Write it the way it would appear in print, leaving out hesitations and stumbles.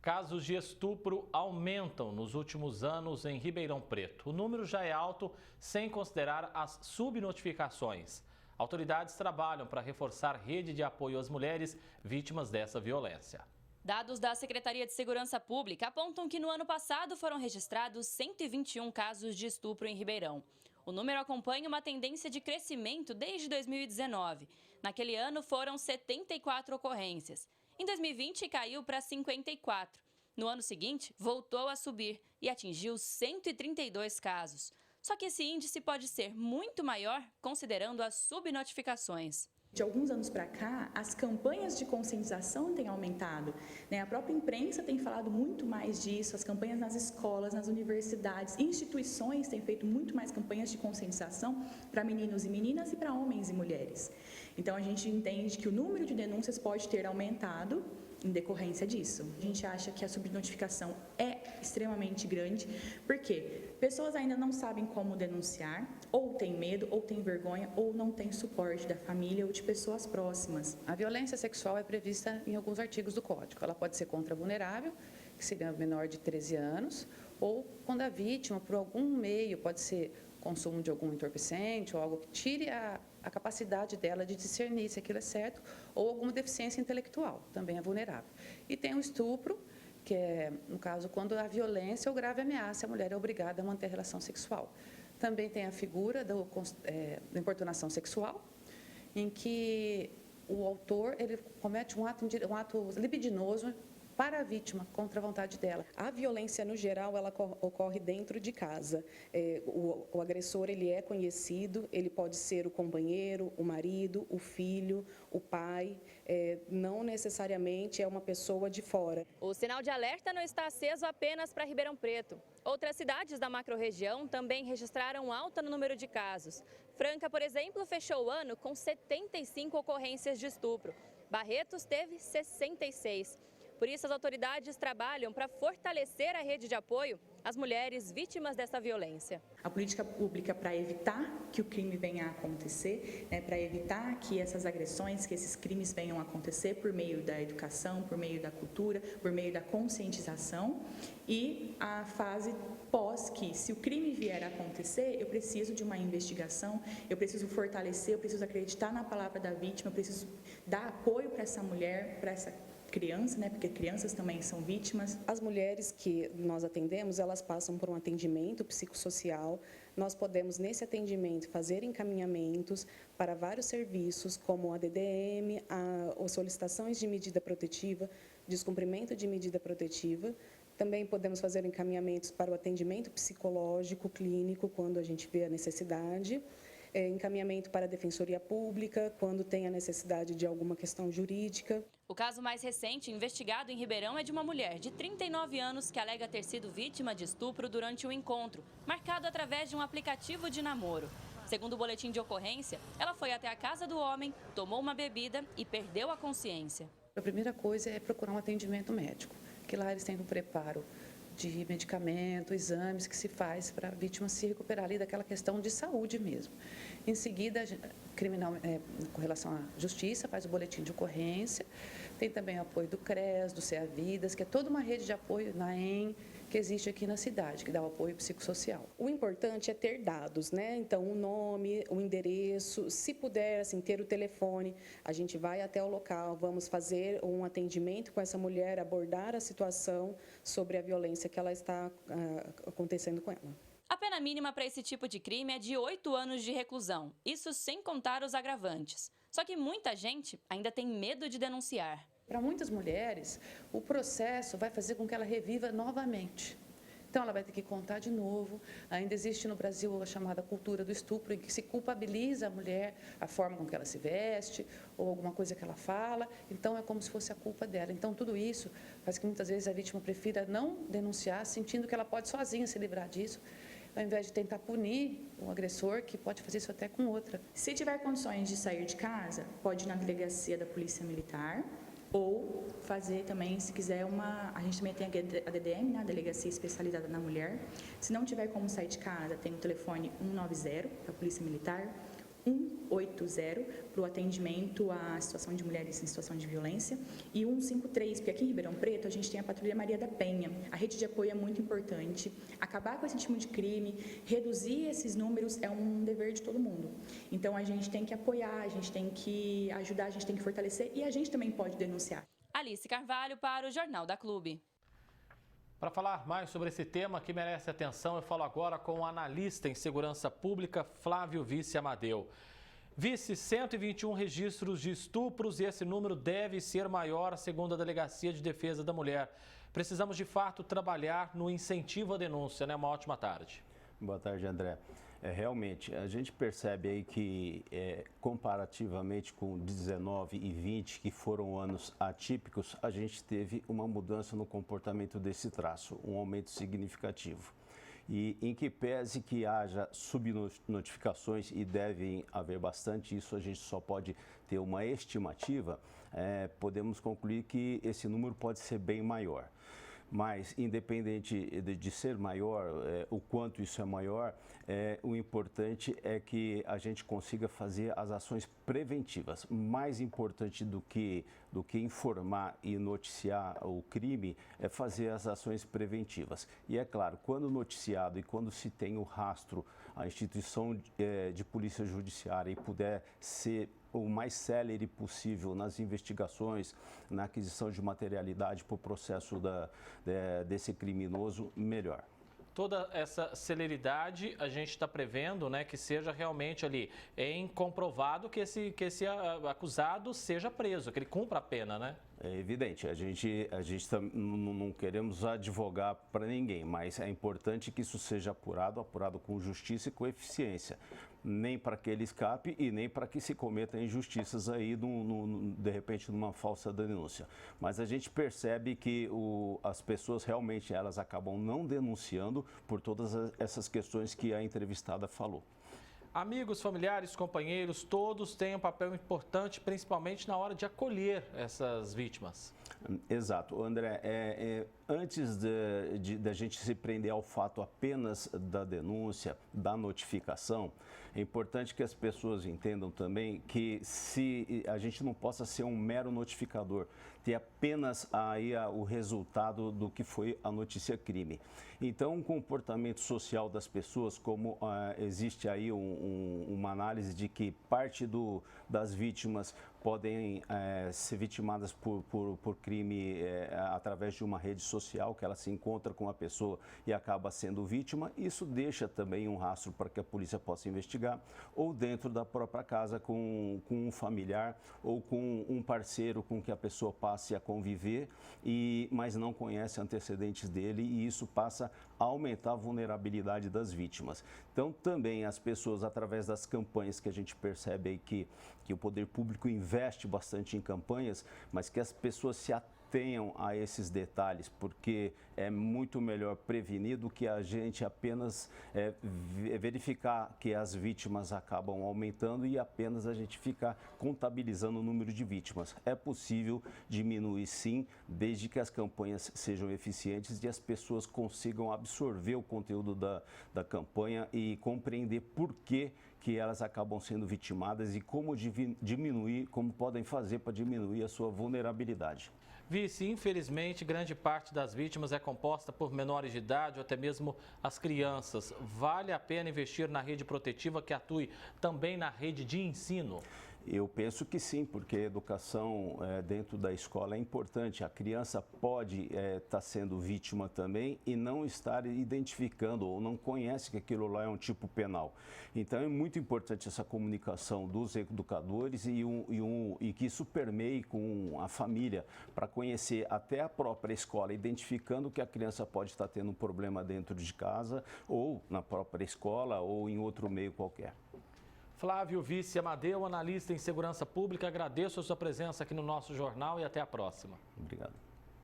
Casos de estupro aumentam nos últimos anos em Ribeirão Preto. O número já é alto sem considerar as subnotificações. Autoridades trabalham para reforçar a rede de apoio às mulheres vítimas dessa violência. Dados da Secretaria de Segurança Pública apontam que no ano passado foram registrados 121 casos de estupro em Ribeirão. O número acompanha uma tendência de crescimento desde 2019. Naquele ano foram 74 ocorrências. Em 2020 caiu para 54. No ano seguinte, voltou a subir e atingiu 132 casos. Só que esse índice pode ser muito maior considerando as subnotificações. De alguns anos para cá, as campanhas de conscientização têm aumentado. A própria imprensa tem falado muito mais disso, as campanhas nas escolas, nas universidades, instituições têm feito muito mais campanhas de conscientização para meninos e meninas e para homens e mulheres. Então a gente entende que o número de denúncias pode ter aumentado em decorrência disso. A gente acha que a subnotificação é extremamente grande, porque pessoas ainda não sabem como denunciar, ou têm medo, ou têm vergonha, ou não têm suporte da família ou de pessoas próximas. A violência sexual é prevista em alguns artigos do Código. Ela pode ser contra vulnerável, que seria menor de 13 anos, ou quando a vítima, por algum meio, pode ser consumo de algum entorpecente ou algo que tire a capacidade dela de discernir se aquilo é certo, ou alguma deficiência intelectual, também é vulnerável. E tem o estupro, que é, no caso, quando a violência ou grave ameaça, a mulher é obrigada a manter relação sexual. Também tem a figura da importunação sexual, em que o autor ele comete um ato libidinoso para a vítima, contra a vontade dela. A violência, no geral, ela ocorre dentro de casa. O agressor, ele é conhecido, ele pode ser o companheiro, o marido, o filho, o pai, não necessariamente é uma pessoa de fora. O sinal de alerta não está aceso apenas para Ribeirão Preto. Outras cidades da macro-região também registraram alta no número de casos. Franca, por exemplo, fechou o ano com 75 ocorrências de estupro. Barretos teve 66. Por isso, as autoridades trabalham para fortalecer a rede de apoio às mulheres vítimas dessa violência. A política pública para evitar que o crime venha a acontecer, para evitar que essas agressões, que esses crimes venham a acontecer por meio da educação, por meio da cultura, por meio da conscientização, e a fase pós que, se o crime vier a acontecer, eu preciso de uma investigação, eu preciso fortalecer, eu preciso acreditar na palavra da vítima, eu preciso dar apoio para essa mulher, para essa criança, porque crianças também são vítimas. As mulheres que nós atendemos, elas passam por um atendimento psicossocial. Nós podemos, nesse atendimento, fazer encaminhamentos para vários serviços, como a DDM, as solicitações de medida protetiva, descumprimento de medida protetiva. Também podemos fazer encaminhamentos para o atendimento psicológico, clínico, quando a gente vê a necessidade. Encaminhamento para a Defensoria Pública, quando tem a necessidade de alguma questão jurídica. O caso mais recente, investigado em Ribeirão, é de uma mulher de 39 anos que alega ter sido vítima de estupro durante um encontro, marcado através de um aplicativo de namoro. Segundo o boletim de ocorrência, ela foi até a casa do homem, tomou uma bebida e perdeu a consciência. A primeira coisa é procurar um atendimento médico, que lá eles têm um preparo de medicamento, exames que se faz para a vítima se recuperar ali daquela questão de saúde mesmo. Em seguida, com relação à justiça, faz o boletim de ocorrência, tem também o apoio do CRES, do CEA Vidas, que é toda uma rede de apoio na EM, que existe aqui na cidade, que dá o apoio psicossocial. O importante é ter dados, Então, o nome, o endereço, se puder, ter o telefone, a gente vai até o local, vamos fazer um atendimento com essa mulher, abordar a situação sobre a violência que ela está acontecendo com ela. A pena mínima para esse tipo de crime é de 8 anos de reclusão, isso sem contar os agravantes. Só que muita gente ainda tem medo de denunciar. Para muitas mulheres, o processo vai fazer com que ela reviva novamente. Então, ela vai ter que contar de novo. Ainda existe no Brasil a chamada cultura do estupro, em que se culpabiliza a mulher, a forma com que ela se veste, ou alguma coisa que ela fala. Então, é como se fosse a culpa dela. Então, tudo isso faz que muitas vezes a vítima prefira não denunciar, sentindo que ela pode sozinha se livrar disso, ao invés de tentar punir o agressor, que pode fazer isso até com outra. Se tiver condições de sair de casa, pode ir na delegacia da Polícia Militar, ou fazer também, se quiser, a gente também tem a DDM, a Delegacia Especializada na Mulher. Se não tiver como sair de casa, tem o telefone 190 da Polícia Militar, 180 para o atendimento à situação de mulheres em situação de violência e 153, porque aqui em Ribeirão Preto a gente tem a Patrulha Maria da Penha. A rede de apoio é muito importante. Acabar com esse tipo de crime, reduzir esses números é um dever de todo mundo. Então a gente tem que apoiar, a gente tem que ajudar, a gente tem que fortalecer e a gente também pode denunciar. Alice Carvalho para o Jornal da Clube. Para falar mais sobre esse tema que merece atenção, eu falo agora com o analista em segurança pública, Flávio Vice Amadeu. Vice, 121 registros de estupros e esse número deve ser maior, segundo a Delegacia de Defesa da Mulher. Precisamos, de fato, trabalhar no incentivo à denúncia, né? Uma ótima tarde. Boa tarde, André. Realmente, a gente percebe aí que, comparativamente com 19 e 20, que foram anos atípicos, a gente teve uma mudança no comportamento desse traço, um aumento significativo. E em que pese que haja subnotificações, e devem haver bastante, isso a gente só pode ter uma estimativa, podemos concluir que esse número pode ser bem maior. Mas, independente de ser maior, o quanto isso é maior, o importante é que a gente consiga fazer as ações preventivas. Mais importante do que informar e noticiar o crime é fazer as ações preventivas. E é claro, quando noticiado e quando se tem o rastro, a instituição de polícia judiciária e puder ser o mais célere possível nas investigações, na aquisição de materialidade para o processo desse criminoso, melhor. Toda essa celeridade a gente está prevendo, né, que seja realmente ali comprovado que esse acusado seja preso, que ele cumpra a pena, né? É evidente, a gente não queremos advogar para ninguém, mas é importante que isso seja apurado com justiça e com eficiência. Nem para que ele escape e nem para que se cometa injustiças aí, de repente, numa falsa denúncia. Mas a gente percebe que as pessoas realmente elas acabam não denunciando por todas essas questões que a entrevistada falou. Amigos, familiares, companheiros, todos têm um papel importante, principalmente na hora de acolher essas vítimas. Exato. André, antes da gente se prender ao fato apenas da denúncia, da notificação, é importante que as pessoas entendam também que se a gente não possa ser um mero notificador, ter apenas aí o resultado do que foi a notícia crime. Então, o comportamento social das pessoas, como existe aí uma análise de que parte das vítimas podem ser vitimadas por crime através de uma rede social, que ela se encontra com a pessoa e acaba sendo vítima. Isso deixa também um rastro para que a polícia possa investigar, ou dentro da própria casa com um familiar ou com um parceiro com que a pessoa passe a conviver, mas não conhece antecedentes dele, e isso passa a aumentar a vulnerabilidade das vítimas. Então, também as pessoas, através das campanhas que a gente percebe aí que o poder público investe bastante em campanhas, mas que as pessoas se atenham a esses detalhes, porque é muito melhor prevenir do que a gente apenas verificar que as vítimas acabam aumentando e apenas a gente ficar contabilizando o número de vítimas. É possível diminuir, sim, desde que as campanhas sejam eficientes e as pessoas consigam absorver o conteúdo da campanha e compreender por que elas acabam sendo vitimadas e como como podem fazer para diminuir a sua vulnerabilidade. Vice, infelizmente, grande parte das vítimas é composta por menores de idade ou até mesmo as crianças. Vale a pena investir na rede protetiva que atue também na rede de ensino? Eu penso que sim, porque a educação dentro da escola é importante. A criança pode estar sendo vítima também e não estar identificando ou não conhece que aquilo lá é um tipo penal. Então é muito importante essa comunicação dos educadores e que isso permeie com a família para conhecer até a própria escola, identificando que a criança pode estar tendo um problema dentro de casa ou na própria escola ou em outro meio qualquer. Flávio Vice Amadeu, analista em segurança pública, agradeço a sua presença aqui no nosso jornal e até a próxima. Obrigado.